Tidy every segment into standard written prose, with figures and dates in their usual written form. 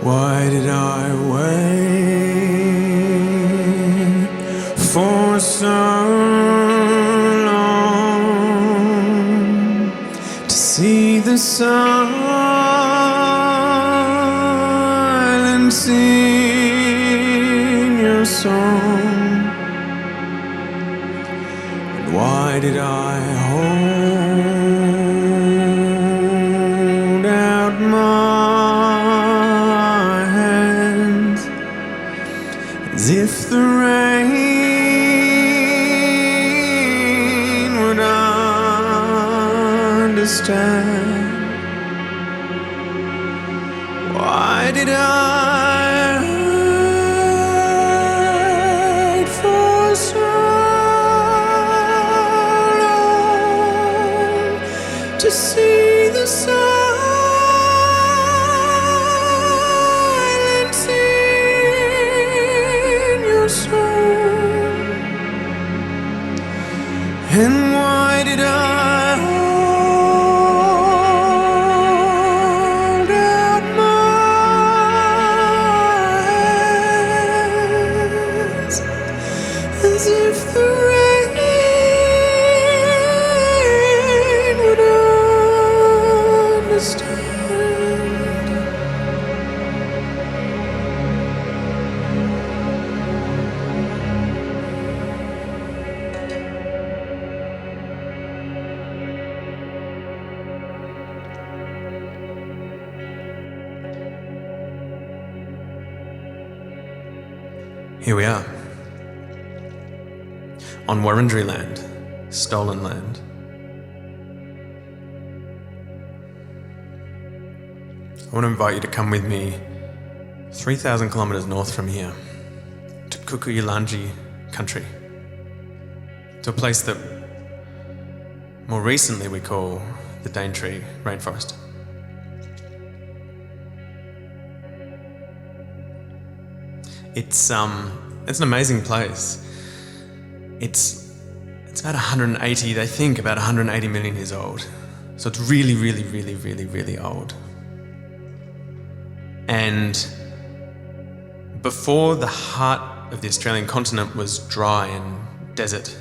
Why did I wait for so long to see the silence in your song? And why did I hold out my hands as if the rain would understand? Why did I hide for so long to see the silence in your soul? And why did I hold out my hands as if the rain would understand? Here we are, on Wurundjeri land, stolen land. I want to invite you to come with me 3,000 kilometers north from here to Kukuyalanji country, to a place that more recently we call the Daintree Rainforest. It's an amazing place. It's about 180, they think about 180 million years old. So it's really, really, really, really, really old. And before the heart of the Australian continent was dry and desert,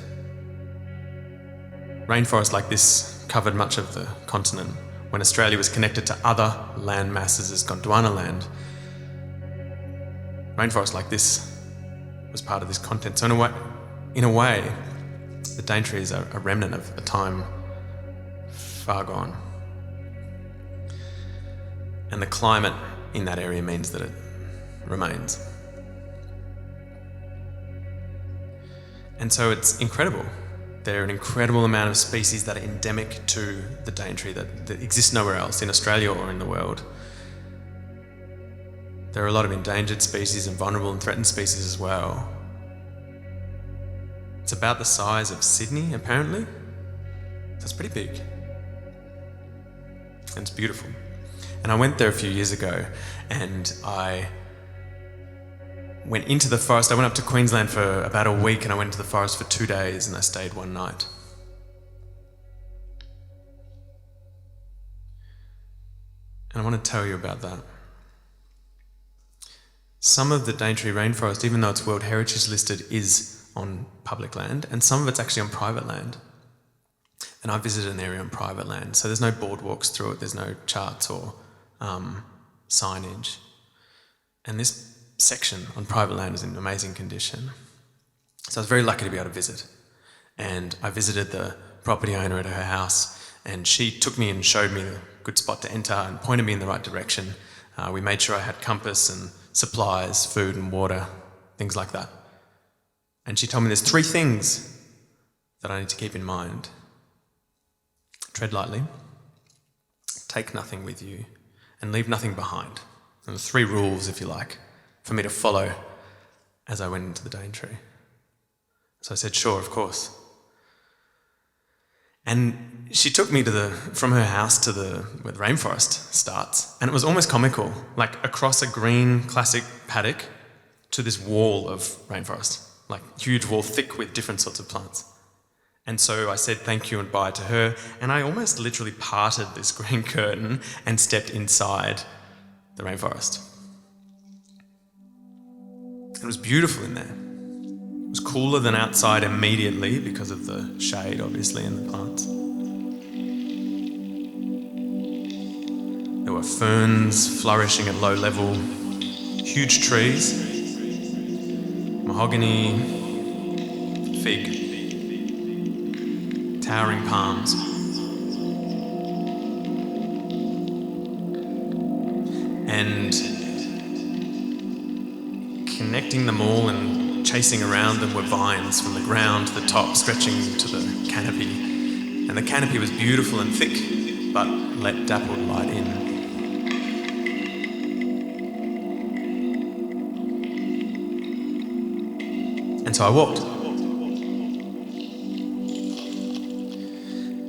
rainforests like this covered much of the continent. When Australia was connected to other land masses as Gondwana land, rainforest like this was part of this continent. So in a way, the Daintree is a remnant of a time far gone. And the climate in that area means that it remains. And so it's incredible. There are an incredible amount of species that are endemic to the Daintree that exist nowhere else in Australia or in the world. There are a lot of endangered species and vulnerable and threatened species as well. It's about the size of Sydney, apparently. So it's pretty big. And it's beautiful. And I went there a few years ago and I went into the forest. I went up to Queensland for about a week and I went to the forest for 2 days and I stayed one night. And I want to tell you about that. Some of the Daintree Rainforest, even though it's World Heritage listed, is on public land, and some of it's actually on private land. And I visited an area on private land, so there's no boardwalks through it, there's no charts or signage. And this section on private land is in amazing condition. So I was very lucky to be able to visit. And I visited the property owner at her house, and she took me and showed me the good spot to enter and pointed me in the right direction. We made sure I had compass and supplies, food and water, things like that. And she told me there's 3 things that I need to keep in mind. Tread lightly, take nothing with you, and leave nothing behind. And the 3 rules, if you like, for me to follow as I went into the Daintree. So I said, sure, of course. And she took me from her house to where the rainforest starts, and it was almost comical, like across a green classic paddock to this wall of rainforest, like huge wall, thick with different sorts of plants. And so I said thank you and bye to her, and I almost literally parted this green curtain and stepped inside the rainforest. It was beautiful in there. It was cooler than outside immediately because of the shade, obviously, and the plants. There were ferns flourishing at low level, huge trees, mahogany, fig, towering palms. And connecting them all and chasing around them were vines from the ground to the top, stretching to the canopy. And the canopy was beautiful and thick, but let dappled light in. And so I walked.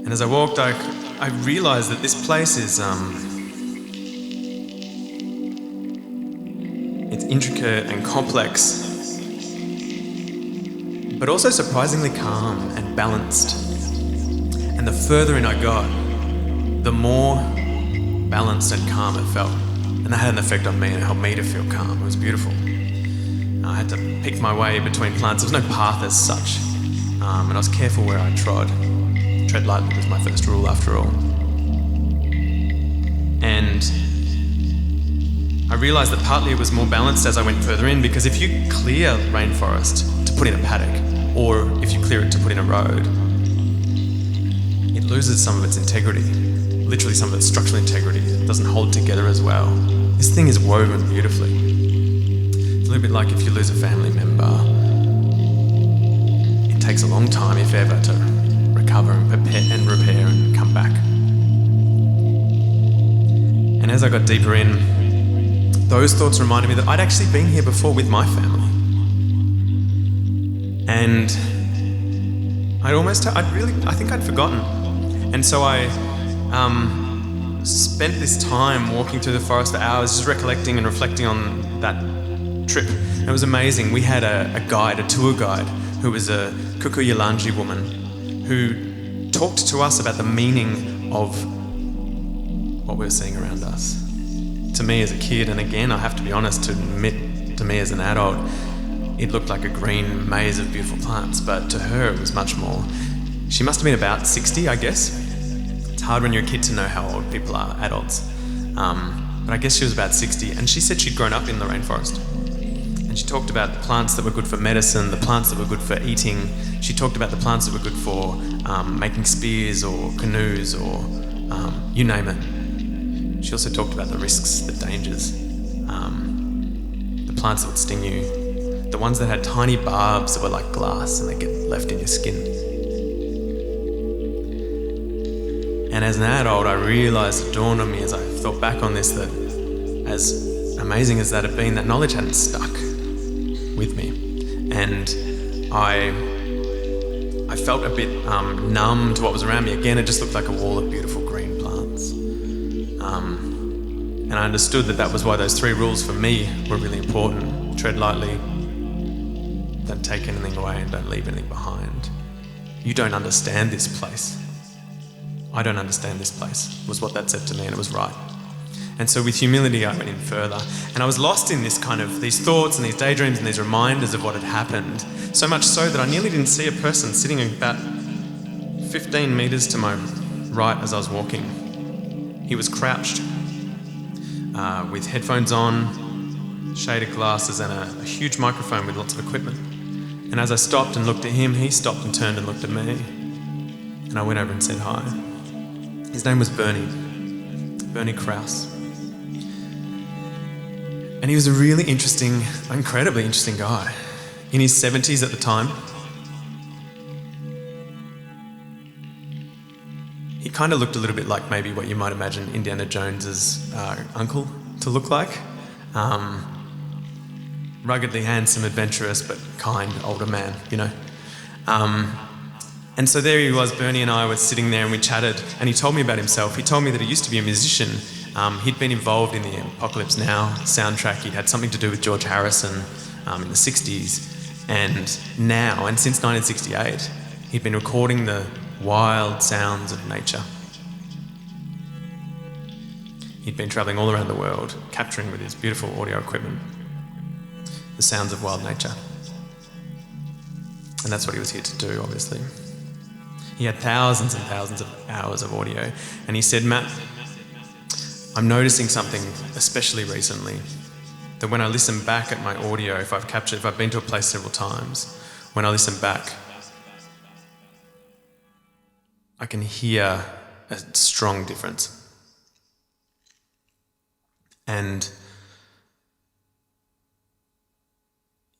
And as I walked, I realised that this place is it's intricate and complex, but also surprisingly calm and balanced. And the further in I got, the more balanced and calm it felt. And that had an effect on me and it helped me to feel calm. It was beautiful. I had to pick my way between plants. There was no path as such. And I was careful where I trod. Tread lightly was my first rule after all. And I realised that partly it was more balanced as I went further in, because if you clear rainforest to put in a paddock, or if you clear it to put in a road, it loses some of its integrity, literally some of its structural integrity. It doesn't hold together as well. This thing is woven beautifully. It's a little bit like if you lose a family member. It takes a long time, if ever, to recover and prepare and repair and come back. And as I got deeper in, those thoughts reminded me that I'd actually been here before with my family. And I think I'd forgotten. And so I spent this time walking through the forest for hours, just recollecting and reflecting on that trip. And it was amazing. We had a tour guide, who was a Kuku-Yalanji woman, who talked to us about the meaning of what we were seeing around us. To me as a kid, and again, I have to be honest, to admit to me as an adult, it looked like a green maze of beautiful plants, but to her it was much more. She must have been about 60, I guess. It's hard when you're a kid to know how old people are, adults. But I guess she was about 60, and she said she'd grown up in the rainforest. And she talked about the plants that were good for medicine, the plants that were good for eating. She talked about the plants that were good for making spears or canoes or you name it. She also talked about the risks, the dangers, the plants that would sting you, the ones that had tiny barbs that were like glass and they get left in your skin. And as an adult, I realised, it dawned on me as I thought back on this, that as amazing as that had been, that knowledge hadn't stuck with me. And I felt a bit numb to what was around me. Again, it just looked like a wall of beautiful green plants. And I understood that was why those 3 rules for me were really important. Tread lightly, don't take anything away, and don't leave anything behind. You don't understand this place. I don't understand this place, was what that said to me, and it was right. And so with humility, I went in further. And I was lost in these thoughts and these daydreams and these reminders of what had happened. So much so that I nearly didn't see a person sitting about 15 metres to my right as I was walking. He was crouched, with headphones on, shaded glasses, and a huge microphone with lots of equipment. And as I stopped and looked at him, he stopped and turned and looked at me. And I went over and said hi. His name was Bernie Krause. And he was a really interesting, incredibly interesting guy. In his 70s at the time. He kind of looked a little bit like maybe what you might imagine Indiana Jones's uncle to look like. Ruggedly handsome, adventurous, but kind older man, you know. And so there he was, Bernie and I were sitting there and we chatted, and he told me about himself. He told me that he used to be a musician. He'd been involved in the Apocalypse Now soundtrack. He'd had something to do with George Harrison in the 60s. And since 1968, he'd been recording the wild sounds of nature. He'd been travelling all around the world, capturing with his beautiful audio equipment the sounds of wild nature. And that's what he was here to do, obviously. He had thousands and thousands of hours of audio, and he said, Matt, I'm noticing something, especially recently, that when I listen back at my audio, if I've been to a place several times, when I listen back, I can hear a strong difference. And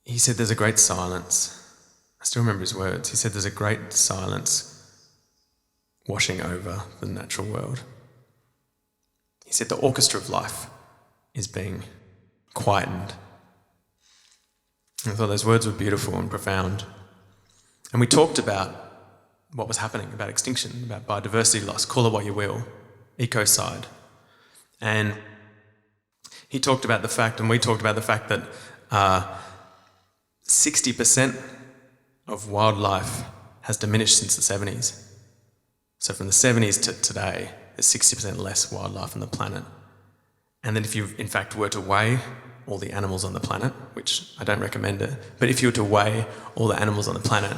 he said there's a great silence. I still remember his words. He said there's a great silence washing over the natural world. He said the orchestra of life is being quietened. I thought those words were beautiful and profound. And we talked about what was happening, about extinction, about biodiversity loss, call it what you will, ecocide. And he talked about the fact, and we talked about the fact that 60% of wildlife has diminished since the 70s. So from the 70s to today, there's 60% less wildlife on the planet. And then if you, in fact, were to weigh all the animals on the planet, which I don't recommend it, but if you were to weigh all the animals on the planet,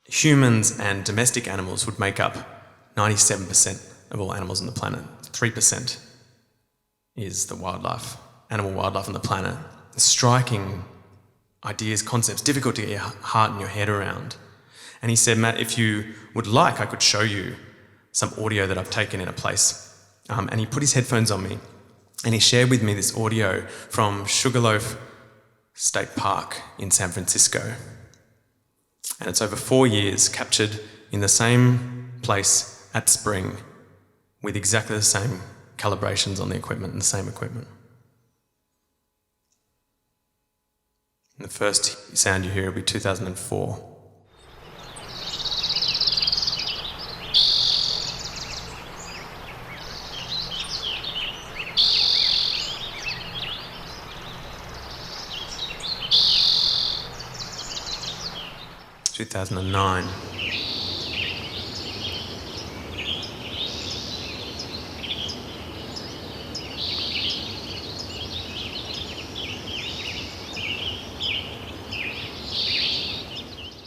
humans and domestic animals would make up 97% of all animals on the planet. 3% is the animal wildlife on the planet. Striking ideas, concepts, difficult to get your heart and your head around. And he said, Matt, if you would like, I could show you some audio that I've taken in a place. And he put his headphones on me and he shared with me this audio from Sugarloaf State Park in San Francisco. And it's over 4 years, captured in the same place at spring with exactly the same calibrations on the equipment and the same equipment. And the first sound you hear will be 2004. – 2009. –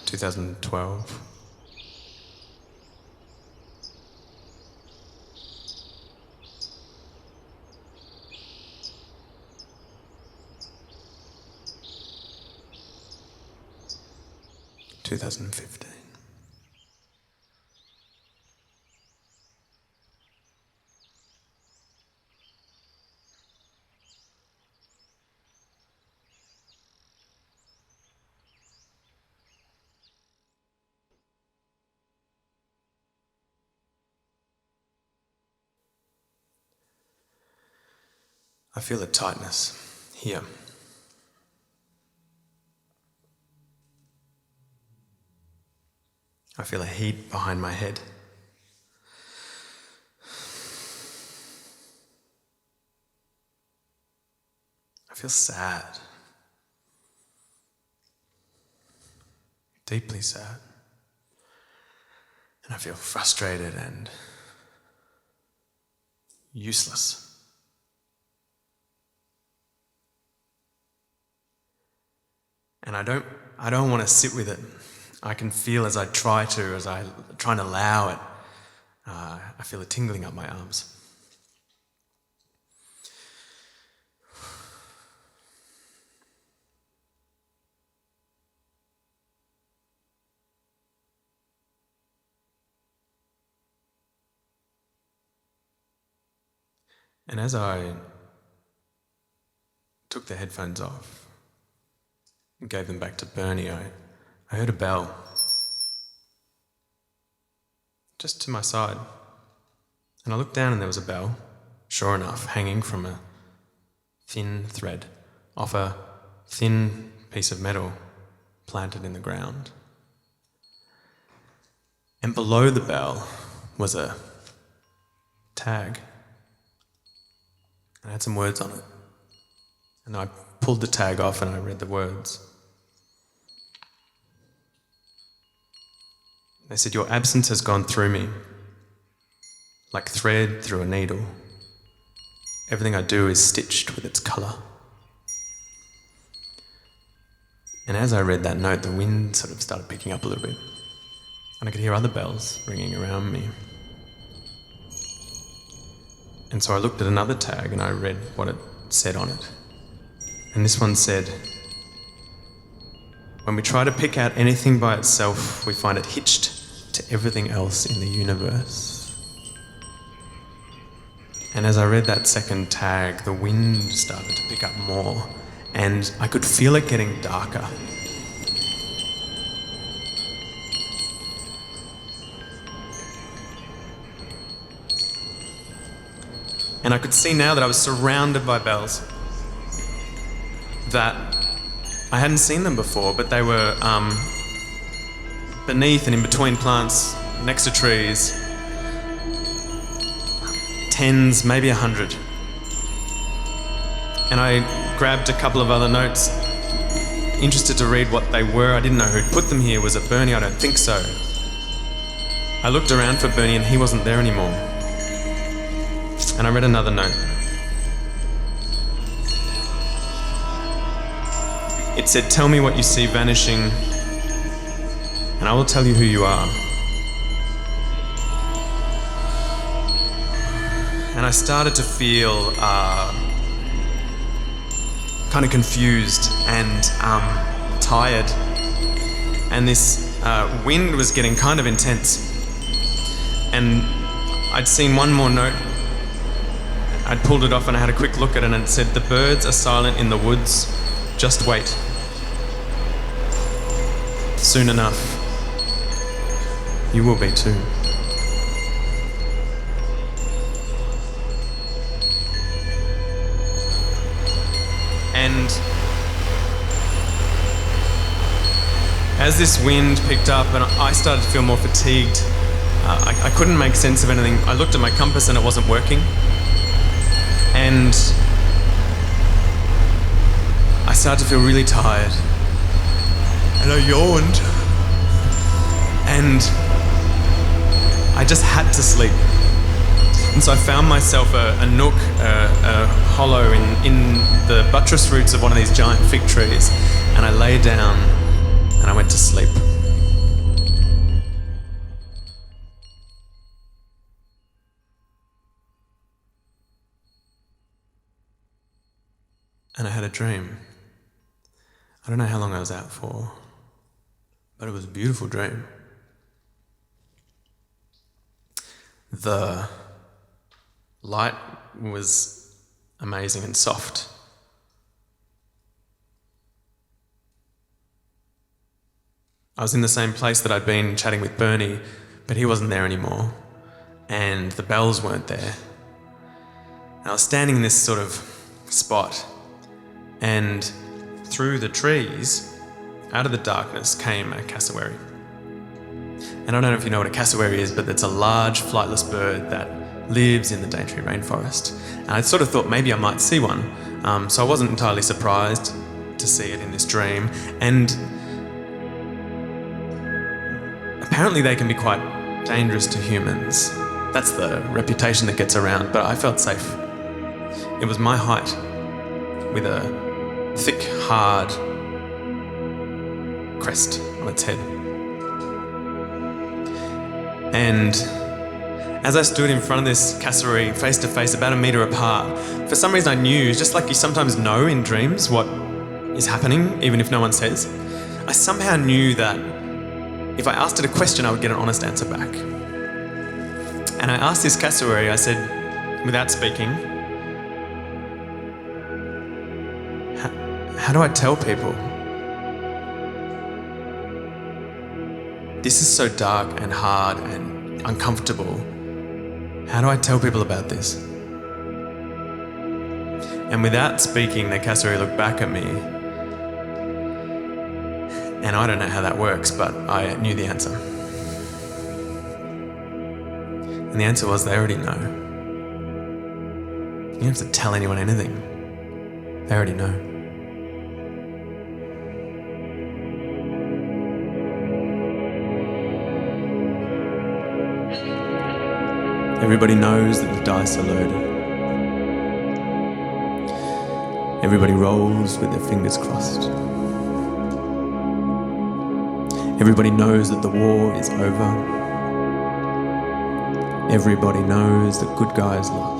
2012. – 2015. I feel a tightness here. I feel a heat behind my head. I feel sad. Deeply sad. And I feel frustrated and useless. And I don't want to sit with it. I can feel as I try and allow it, I feel it tingling up my arms. And as I took the headphones off and gave them back to Bernie, I heard a bell just to my side. And I looked down and there was a bell, sure enough, hanging from a thin thread off a thin piece of metal planted in the ground. And below the bell was a tag. And it had some words on it. And I pulled the tag off and I read the words. They said, "Your absence has gone through me, like thread through a needle. Everything I do is stitched with its colour. And as I read that note, the wind sort of started picking up a little bit. And I could hear other bells ringing around me. And so I looked at another tag and I read what it said on it. And this one said, "When we try to pick out anything by itself, we find it hitched to everything else in the universe." And as I read that second tag, the wind started to pick up more, and I could feel it getting darker. And I could see now that I was surrounded by bells. That I hadn't seen them before, but they were beneath and in between plants, next to trees. Tens, maybe 100. And I grabbed a couple of other notes, interested to read what they were. I didn't know who'd put them here. Was it Bernie? I don't think so. I looked around for Bernie and he wasn't there anymore. And I read another note. It said, "Tell me what you see vanishing, and I will tell you who you are." And I started to feel kind of confused and tired. And this wind was getting kind of intense. And I'd seen one more note. I'd pulled it off and I had a quick look at it and it said, "The birds are silent in the woods, just wait. Soon enough, you will be too." And as this wind picked up and I started to feel more fatigued, I couldn't make sense of anything. I looked at my compass and it wasn't working. And I started to feel really tired. And I yawned. And I just had to sleep. And so I found myself a nook, a hollow in the buttress roots of one of these giant fig trees. And I lay down and I went to sleep. And I had a dream. I don't know how long I was out for, but it was a beautiful dream. The light was amazing and soft. I was in the same place that I'd been chatting with Bernie, but he wasn't there anymore, and the bells weren't there. And I was standing in this sort of spot, and through the trees, out of the darkness, came a cassowary. And I don't know if you know what a cassowary is, but it's a large flightless bird that lives in the Daintree rainforest. And I sort of thought maybe I might see one. So I wasn't entirely surprised to see it in this dream. And apparently they can be quite dangerous to humans. That's the reputation that gets around, but I felt safe. It was my height, with a thick, hard crest on its head. And as I stood in front of this cassowary, face to face, about a metre apart, for some reason I knew, just like you sometimes know in dreams what is happening, even if no one says, I somehow knew that if I asked it a question, I would get an honest answer back. And I asked this cassowary, I said, without speaking, how do I tell people? This is so dark and hard and uncomfortable. How do I tell people about this? And without speaking, the cassowary looked back at me. And I don't know how that works, but I knew the answer. And the answer was, they already know. You don't have to tell anyone anything. They already know. Everybody knows that the dice are loaded. Everybody rolls with their fingers crossed. Everybody knows that the war is over. Everybody knows the good guys lost.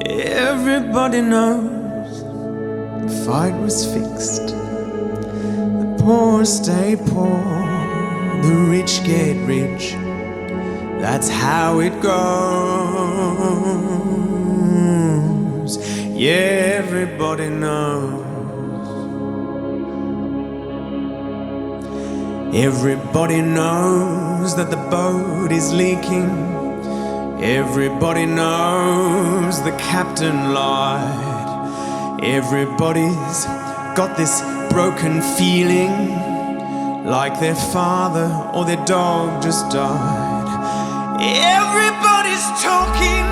Everybody knows the fight was fixed. The poor stay poor, the rich get rich. That's how it goes. Yeah, everybody knows. Everybody knows that the boat is leaking. Everybody knows the captain lied. Everybody's got this broken feeling, like their father or their dog just died. Everybody's talking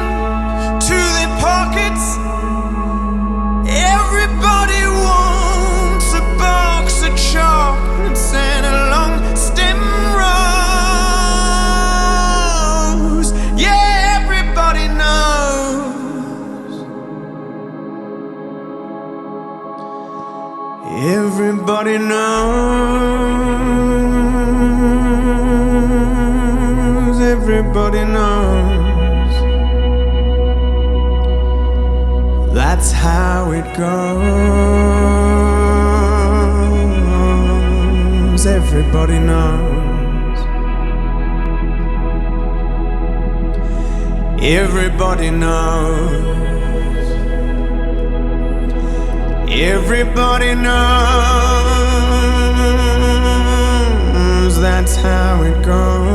to their pockets. Everybody wants a box of chocolates and a long stem rose. Yeah, everybody knows. Everybody knows. Everybody knows. That's how it goes. Everybody knows. Everybody knows. Everybody knows. That's how it goes.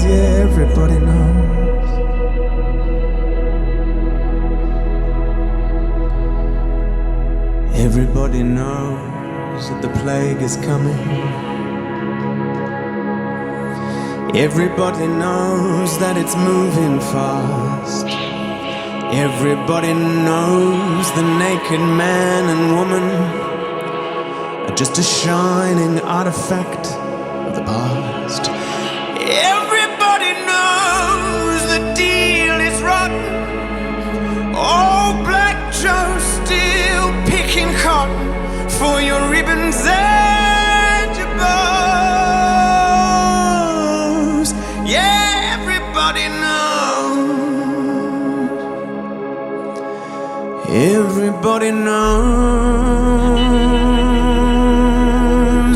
Yeah, everybody knows. Everybody knows that the plague is coming. Everybody knows that it's moving fast. Everybody knows the naked man and woman are just a shining artifact of the past. Everybody knows the deal is rotten. Oh, Black Joe still picking cotton for your ribbons and your bows. Yeah, everybody knows. Everybody knows.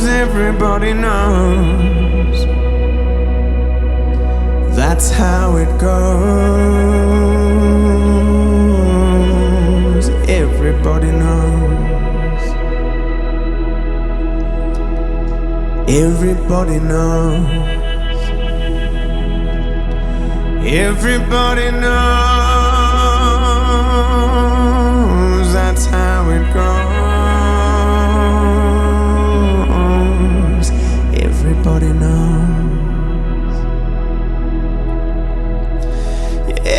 Everybody knows. That's how it goes. Everybody knows. Everybody knows. Everybody knows. That's how it goes. Everybody knows.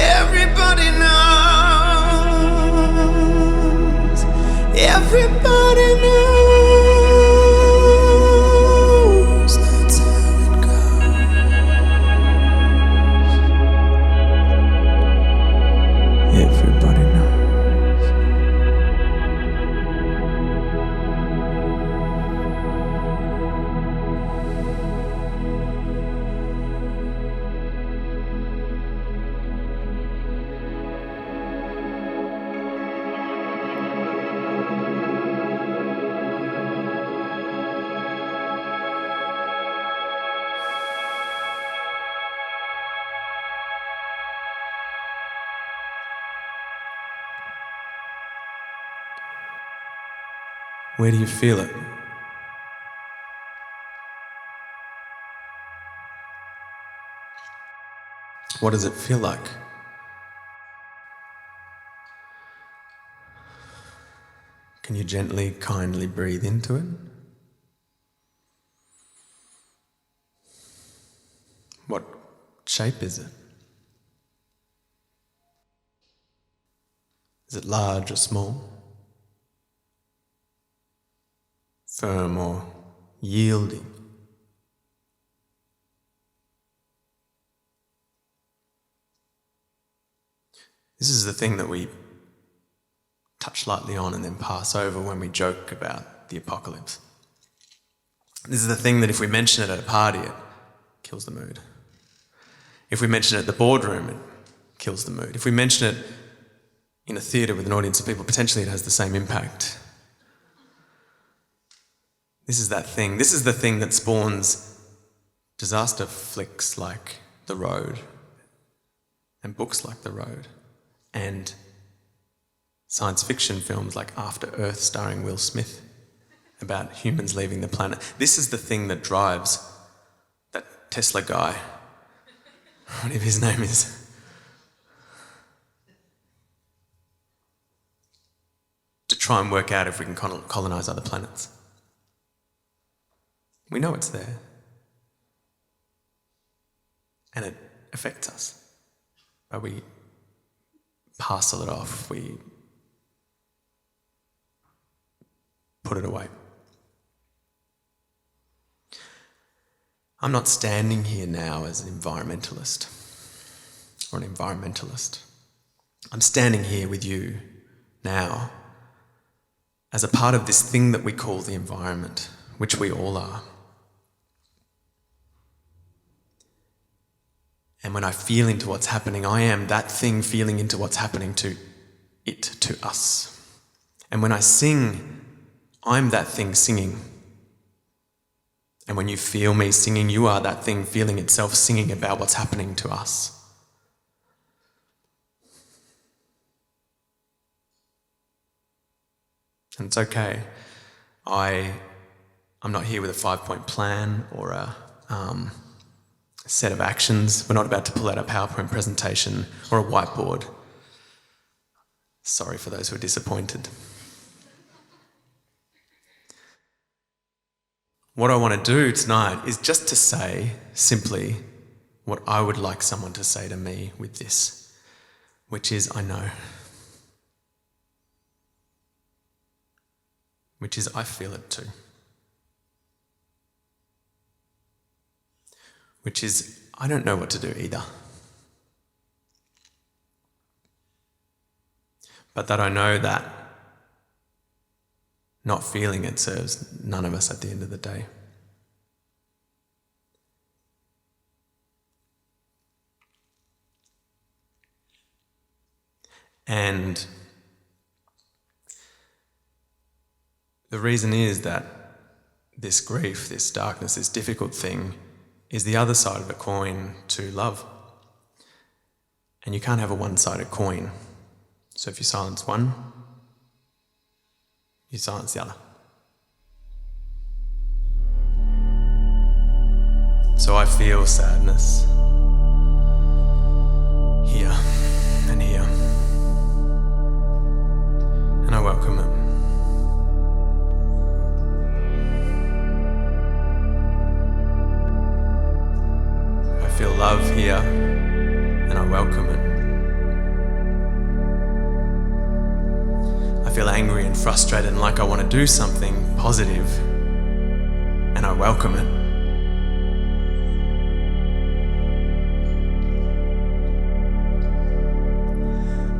Everybody knows. Everybody knows. That's how it goes. Everybody knows. Where do you feel it? What does it feel like? Can you gently, kindly breathe into it? What shape is it? Is it large or small? Firm or yielding? This is the thing that we touch lightly on and then pass over when we joke about the apocalypse. This is the thing that if we mention it at a party, it kills the mood. If we mention it at the boardroom, it kills the mood. If we mention it in a theatre with an audience of people, potentially it has the same impact. This is that thing. This is the thing that spawns disaster flicks like The Road, and books like The Road, and science fiction films like After Earth starring Will Smith about humans leaving the planet. This is the thing that drives that Tesla guy, whatever his name is, to try and work out if we can colonise other planets. We know it's there. And it affects us. But we parcel it off, we put it away. I'm not standing here now as an environmentalist or an environmentalist. I'm standing here with you now as a part of this thing that we call the environment, which we all are. And when I feel into what's happening, I am that thing feeling into what's happening to it, to us. And when I sing, I'm that thing singing. And when you feel me singing, you are that thing feeling itself singing about what's happening to us. And it's okay. I'm not here with a 5-point plan or a set of actions. We're not about to pull out a PowerPoint presentation or a whiteboard. Sorry for those who are disappointed. What I want to do tonight is just to say simply what I would like someone to say to me with this, which is, I know. Which is, I feel it too. Which is, I don't know what to do either. But that I know that not feeling it serves none of us at the end of the day. And the reason is that this grief, this darkness, this difficult thing is the other side of a coin to love. And you can't have a one-sided coin. So if you silence one, you silence the other. So I feel sadness here and here. And I welcome it. I feel love here and I welcome it. I feel angry and frustrated and like I want to do something positive, and I welcome it.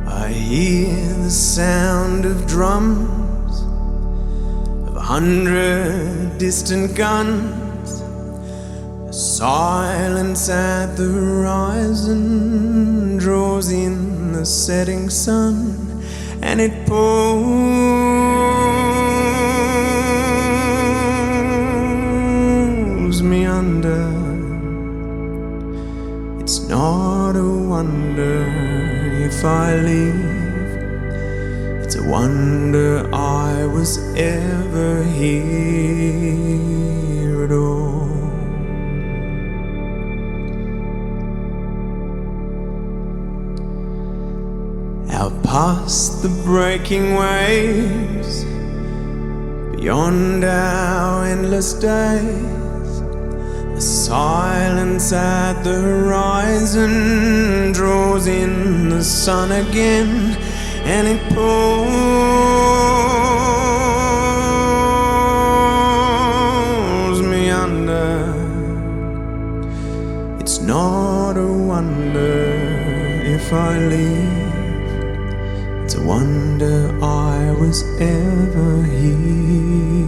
I hear the sound of drums, of 100 distant guns. The silence at the horizon draws in the setting sun. And it pulls me under. It's not a wonder if I leave. It's a wonder I was ever here at all. Out past the breaking waves, beyond our endless days, the silence at the horizon draws in the sun again, and it pulls me under. It's not a wonder if I leave. It's a wonder I was ever here.